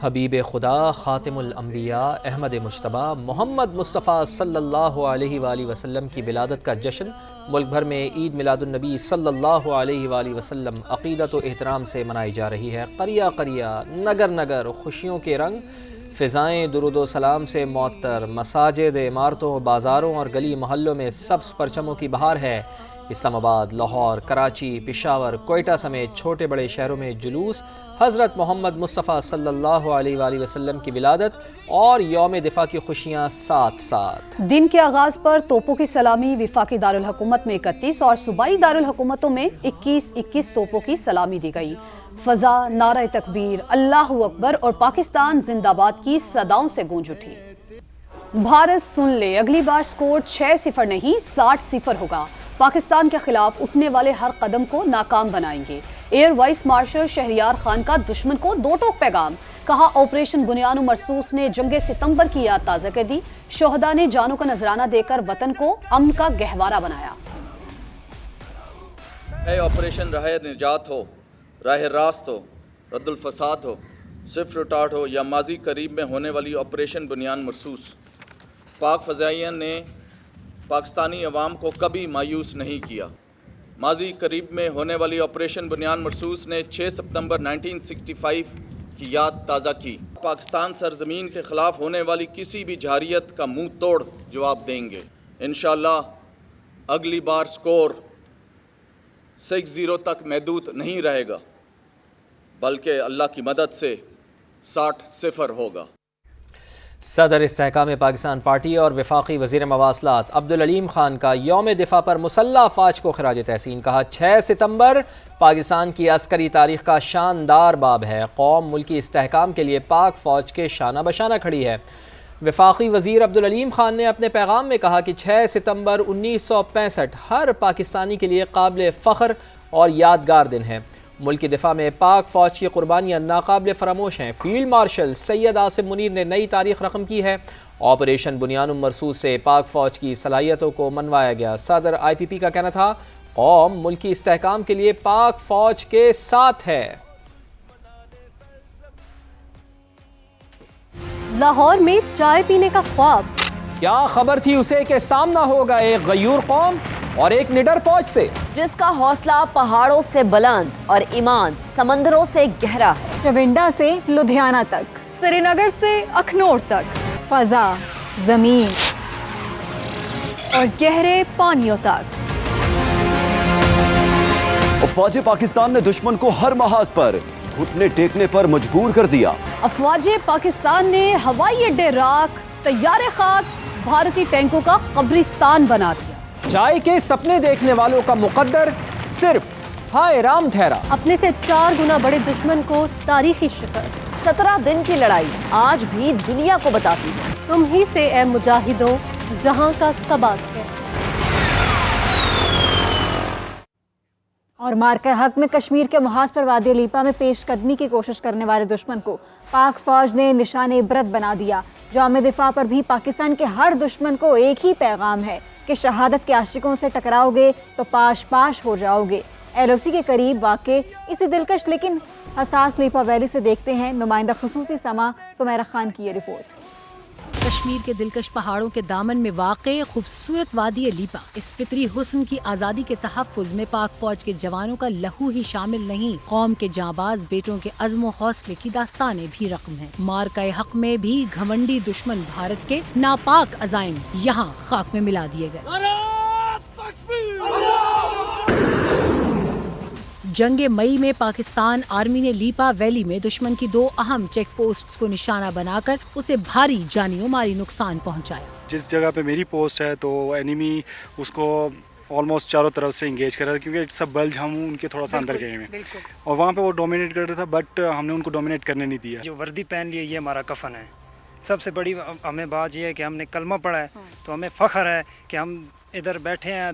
حبیب خدا خاتم الانبیاء احمد مجتبیٰ محمد مصطفیٰ صلی اللہ علیہ وآلہ وسلم کی ولادت کا جشن ملک بھر میں عید میلاد النبی صلی اللہ علیہ وآلہ وسلم عقیدت و احترام سے منائی جا رہی ہے۔ قریہ قریہ، نگر نگر خوشیوں کے رنگ، فضائیں درود و سلام سے معطر، مساجد، عمارتوں، بازاروں اور گلی محلوں میں سبز پرچموں کی بہار ہے۔ اسلام آباد، لاہور، کراچی، پشاور، کوئٹہ سمیت چھوٹے بڑے شہروں میں جلوس حضرت محمد مصطفیٰ صلی اللہ علیہ وآلہ وسلم کی ولادت اور یوم دفاع کی خوشیاں ساتھ ساتھ۔ دن کے آغاز پر توپوں کی سلامی وفاقی دارالحکومت میں 31 اور صوبائی دارالحکومتوں میں 21 توپوں کی سلامی دی گئی۔ فضا نعرہ تکبیر، اللہ اکبر اور پاکستان زندہ باد کی صداؤں سے گونج اٹھی۔ بھارت سن لے، اگلی بار سکور 6-0 نہیں 60-0 ہوگا۔ پاکستان کے خلاف اٹھنے والے ہر قدم کو ناکام بنائیں گے۔ Air vice marshal Shahryar Khan کا دشمن کو دو ٹوک پیغام، کہا آپریشن بنیان و مرصوص نے جنگ ستمبر کی یاد تازہ کر دی۔ شہداء نے جانوں کا نذرانہ دے کر وطن کو امن کا گہوارہ بنایا۔ ہے آپریشن راہ نجات ہو، راہ راست ہو، رد الفساد ہو، صفر ریٹارڈ ہو یا ماضی قریب میں ہونے والی آپریشن بنیان مرصوص، پاک فضائیہ نے پاکستانی عوام کو کبھی مایوس نہیں کیا۔ ماضی قریب میں ہونے والی آپریشن بنیان مرصوص نے 6 ستمبر 1965 کی یاد تازہ کی۔ پاکستان سرزمین کے خلاف ہونے والی کسی بھی جارحیت کا منہ توڑ جواب دیں گے۔ انشاءاللہ اگلی بار سکور 6-0 تک محدود نہیں رہے گا، بلکہ اللہ کی مدد سے 60-0 ہوگا۔ صدر استحکام پاکستان پارٹی اور وفاقی وزیر مواصلات عبدالعلیم خان کا یوم دفاع پر مسلح افواج کو خراج تحسین، کہا 6 ستمبر پاکستان کی عسکری تاریخ کا شاندار باب ہے، قوم ملکی استحکام کے لیے پاک فوج کے شانہ بشانہ کھڑی ہے۔ وفاقی وزیر عبدالعلیم خان نے اپنے پیغام میں کہا کہ 6 ستمبر 1965 ہر پاکستانی کے لیے قابل فخر اور یادگار دن ہے۔ ملک کی دفاع میں پاک فوج کی قربانیاں ناقابل فراموش ہیں۔ فیلڈ مارشل سید عاصم منیر نے نئی تاریخ رقم کی ہے۔ آپریشن بنیان مرصوص سے پاک فوج کی صلاحیتوں کو منوایا گیا۔ صدر IPP کا کہنا تھا، قوم ملکی استحکام کے لیے پاک فوج کے ساتھ ہے۔ لاہور میں چائے پینے کا خواب، کیا خبر تھی اسے کہ سامنا ہوگا ایک غیور قوم اور ایک نڈر فوج سے، جس کا حوصلہ پہاڑوں سے بلند اور ایمان سمندروں سے گہرا ہے۔ چونڈا سے لدھیانہ تک، سری نگر سے اکھنور تک، فضا، زمین اور گہرے پانیوں تک، افواج پاکستان نے دشمن کو ہر محاذ پر گھٹنے ٹیکنے پر مجبور کر دیا۔ افواج پاکستان نے ہوائی اڈے راکھ، طیارے خاک، بھارتی ٹینکوں کا قبرستان بنا دیا۔ چائے کے سپنے دیکھنے والوں کا مقدر صرف ہائے رام ٹھہرا۔ اپنے سے 4 گنا بڑے دشمن کو تاریخی شکست، 17 دن کی لڑائی آج بھی دنیا کو بتاتی ہے، تم ہی سے اے مجاہدوں جہاں کا ثبات ہے۔ اور مارکہ حق میں کشمیر کے محاذ پر وادی لیپا میں پیش قدمی کی کوشش کرنے والے دشمن کو پاک فوج نے نشان عبرت بنا دیا۔ یوم دفاع پر بھی پاکستان کے ہر دشمن کو ایک ہی پیغام ہے کہ شہادت کے عاشقوں سے ٹکراؤ گے تو پاش پاش ہو جاؤ گے۔ LOC کے قریب واقع اسی دلکش لیکن حساس لیپا ویلی سے دیکھتے ہیں نمائندہ خصوصی سما سمیرہ خان کی یہ رپورٹ۔ کشمیر کے دلکش پہاڑوں کے دامن میں واقع خوبصورت وادی لیپا، اس فطری حسن کی آزادی کے تحفظ میں پاک فوج کے جوانوں کا لہو ہی شامل نہیں، قوم کے جانباز بیٹوں کے عزم و حوصلے کی داستانیں بھی رقم ہیں۔ مارکہ حق میں بھی گھمنڈی دشمن بھارت کے ناپاک عزائم یہاں خاک میں ملا دیے گئے۔ جنگ مئی میں پاکستان آرمی نے لیپا ویلی میں دشمن کی 2 اہم چیک پوسٹس کو نشانہ بنا کر اسے بھاری جانی و مالی نقصان پہنچایا۔ جس جگہ پہ میری پوسٹ ہے تو اینیمی اس کو آلموسٹ چاروں طرف سے انگیج کر رہا تھا، کیونکہ سب بلج ہم ان کے تھوڑا سا اندر گئے ہیں اور وہاں پہ وہ ڈومینیٹ کر رہا تھا، بٹ ہم نے ان کو ڈومینیٹ کرنے نہیں دیا۔ جو وردی پہن لیے یہ ہمارا کفن ہے۔ سب سے بڑی ہمیں بات یہ ہے کہ ہم نے کلمہ پڑھا ہے، تو ہمیں فخر ہے کہ ہم ادھر بیٹھے ہیں،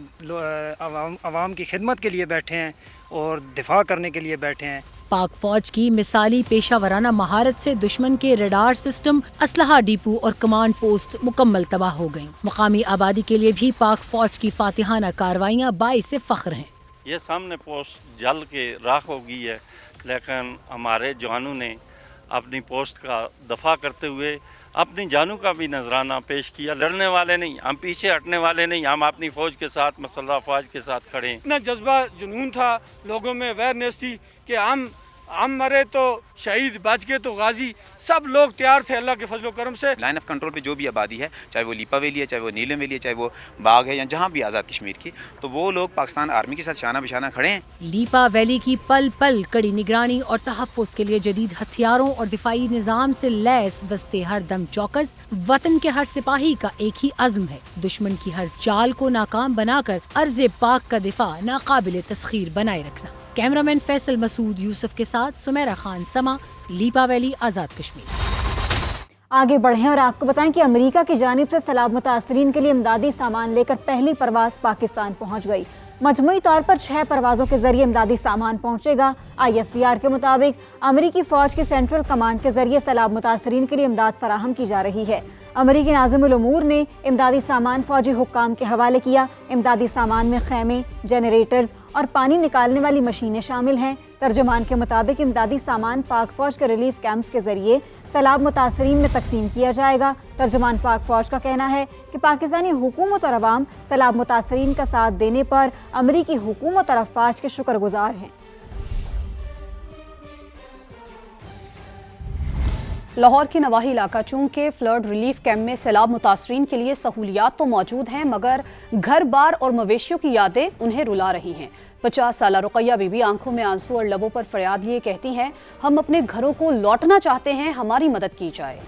عوام کی خدمت کے لیے بیٹھے ہیں اور دفاع کرنے کے لیے بیٹھے ہیں۔ پاک فوج کی مثالی پیشہ ورانہ مہارت سے دشمن کے ریڈار سسٹم، اسلحہ ڈیپو اور کمانڈ پوسٹ مکمل تباہ ہو گئیں۔ مقامی آبادی کے لیے بھی پاک فوج کی فاتحانہ کارروائیاں باعث فخر ہیں۔ یہ سامنے پوسٹ جل کے راکھ ہو گئی ہے، لیکن ہمارے جوانوں نے اپنی پوسٹ کا دفاع کرتے ہوئے اپنی جانوں کا بھی نذرانہ پیش کیا. لڑنے والے نہیں، ہم پیچھے ہٹنے والے نہیں، ہم اپنی فوج کے ساتھ، مسلح افواج کے ساتھ کھڑے ہیں. اتنا جذبہ جنون تھا لوگوں میں، اویئرنیس تھی کہ ہم مرے تو شہید، بچ گئے تو غازی. سب لوگ تیار تھے اللہ کے فضل و کرم سے. لائن آف کنٹرول پہ جو بھی آبادی ہے، چاہے وہ لیپا ویلی ہے، چاہے وہ نیلم ویلی ہے، چاہے وہ باغ ہے، یا جہاں بھی آزاد کشمیر کی، تو وہ لوگ پاکستان آرمی کے ساتھ شانہ بشانہ کھڑے ہیں. لیپا ویلی کی پل پل کڑی نگرانی اور تحفظ کے لیے جدید ہتھیاروں اور دفاعی نظام سے لیس دستے ہر دم چوکس. وطن کے ہر سپاہی کا ایک ہی عزم ہے، دشمن کی ہر چال کو ناکام بنا کر ارض پاک کا دفاع ناقابل تسخیر بنائے رکھنا. کیمرامین فیصل مسعود یوسف کے ساتھ سمیرہ خان سما، لیپا ویلی، آزاد کشمیر. آگے بڑھیں اور آپ کو بتائیں کہ امریکہ کی جانب سے سیلاب متاثرین کے لیے امدادی سامان لے کر پہلی پرواز پاکستان پہنچ گئی. مجموعی طور پر 6 پروازوں کے ذریعے امدادی سامان پہنچے گا. ISPR کے مطابق امریکی فوج کے سینٹرل کمانڈ کے ذریعے سیلاب متاثرین کے لیے امداد فراہم کی جا رہی ہے. امریکی ناظم الامور نے امدادی سامان فوجی حکام کے حوالے کیا. امدادی سامان میں خیمے، جنریٹرز اور پانی نکالنے والی مشینیں شامل ہیں. ترجمان کے مطابق امدادی سامان پاک فوج کے ریلیف کیمپس کے ذریعے سیلاب متاثرین میں تقسیم کیا جائے گا. ترجمان پاک فوج کا کہنا ہے کہ پاکستانی حکومت اور عوام سیلاب متاثرین کا ساتھ دینے پر امریکی حکومت اور افواج کے شکر گزار ہیں. لاہور کے نواحی علاقہ چونکہ فلڈ ریلیف کیمپ میں سیلاب متاثرین کے لیے سہولیات تو موجود ہیں، مگر گھر بار اور مویشیوں کی یادیں انہیں رلا رہی ہیں. 50 سالہ رقیہ بی بی آنکھوں میں آنسو اور لبوں پر فریاد لیے کہتی ہیں، ہم اپنے گھروں کو لوٹنا چاہتے ہیں، ہماری مدد کی جائے.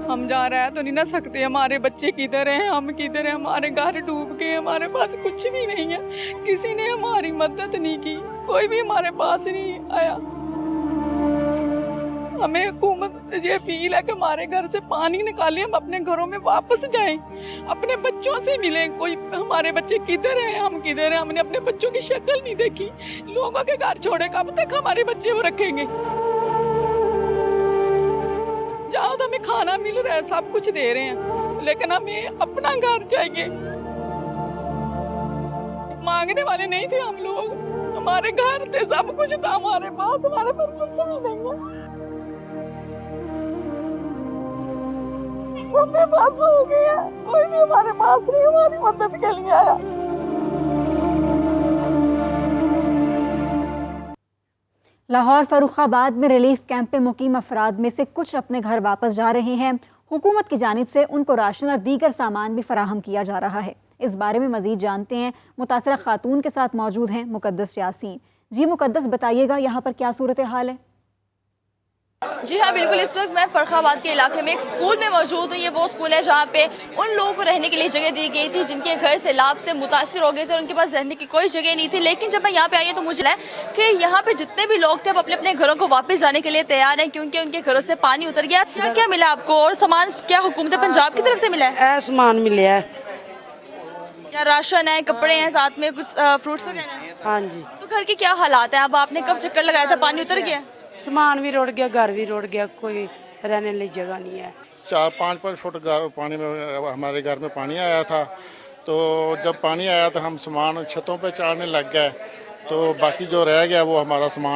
ہم جا رہے ہیں تو نہیں نہ سکتے، ہمارے بچے کدھر ہیں، ہم کدھر ہیں، ہمارے گھر ڈوب گئے، ہمارے پاس کچھ بھی نہیں ہے. کسی نے ہماری مدد نہیں کی، کوئی بھی ہمارے پاس نہیں آیا. ہمیں حکومت سے یہ اپیل ہے کہ ہمارے گھر سے پانی نکالیں، ہم اپنے گھروں میں واپس جائیں، اپنے بچوں سے ملیں. کوئی ہمارے بچے کدھر ہیں، ہم کدھر ہیں، ہم نے اپنے بچوں کی شکل نہیں دیکھی. لوگوں کے گھر چھوڑے کب تک ہمارے بچے وہ رکھیں گے؟ جاؤ تو ہمیں کھانا مل رہا ہے، سب کچھ دے رہے ہیں، لیکن ہمیں اپنا گھر چاہیے. مانگنے والے نہیں تھے ہم لوگ، ہمارے گھر تھے، سب کچھ تھا ہمارے پاس، ہمارے پاس کچھ بھی نہیں ہے. ہمیں بس ہو گیا، کوئی بھی ہمارے پاس نہیں ہماری مدد کے لیے آیا. لاہور فروخ آباد میں ریلیف کیمپ پہ مقیم افراد میں سے کچھ اپنے گھر واپس جا رہے ہیں. حکومت کی جانب سے ان کو راشن اور دیگر سامان بھی فراہم کیا جا رہا ہے. اس بارے میں مزید جانتے ہیں، متاثرہ خاتون کے ساتھ موجود ہیں مقدس یاسین. جی مقدس، بتائیے گا یہاں پر کیا صورتحال ہے؟ جی ہاں بالکل، اس وقت میں فرخ آباد کے علاقے میں ایک سکول میں موجود ہوں. یہ وہ سکول ہے جہاں پہ ان لوگوں کو رہنے کے لیے جگہ دی گئی تھی جن کے گھر سیلاب سے متاثر ہو گئے تھے، ان کے پاس رہنے کی کوئی جگہ نہیں تھی. لیکن جب میں یہاں پہ آئی ہوں تو مجھے لگا کہ یہاں پہ جتنے بھی لوگ تھے وہ اپنے اپنے گھروں کو واپس جانے کے لیے تیار ہیں، کیونکہ ان کے گھروں سے پانی اتر گیا. کیا ملا آپ کو، اور سامان کیا حکومت پنجاب کی طرف سے ملا ہے؟ سامان ملیا ہے، کیا راشن ہے، کپڑے ہیں، ساتھ میں کچھ فروٹس وغیرہ ہیں؟ ہاں جی. تو گھر کے کیا حالات ہیں؟ اب آپ نے کب چکر لگایا تھا، پانی اتر گیا؟ سامان بھی روڑ گیا، گھر بھی روڑ گیا، کوئی رہنے لی جگہ نہیں ہے. 4-5 فٹ پانی میں ہمارے گھر میں پانی آیا تھا. تو جب پانی آیا تو ہم سامان چھتوں پہ چاڑنے لگ گئے، تو باقی جو رہ گیا وہ ہمارا سامان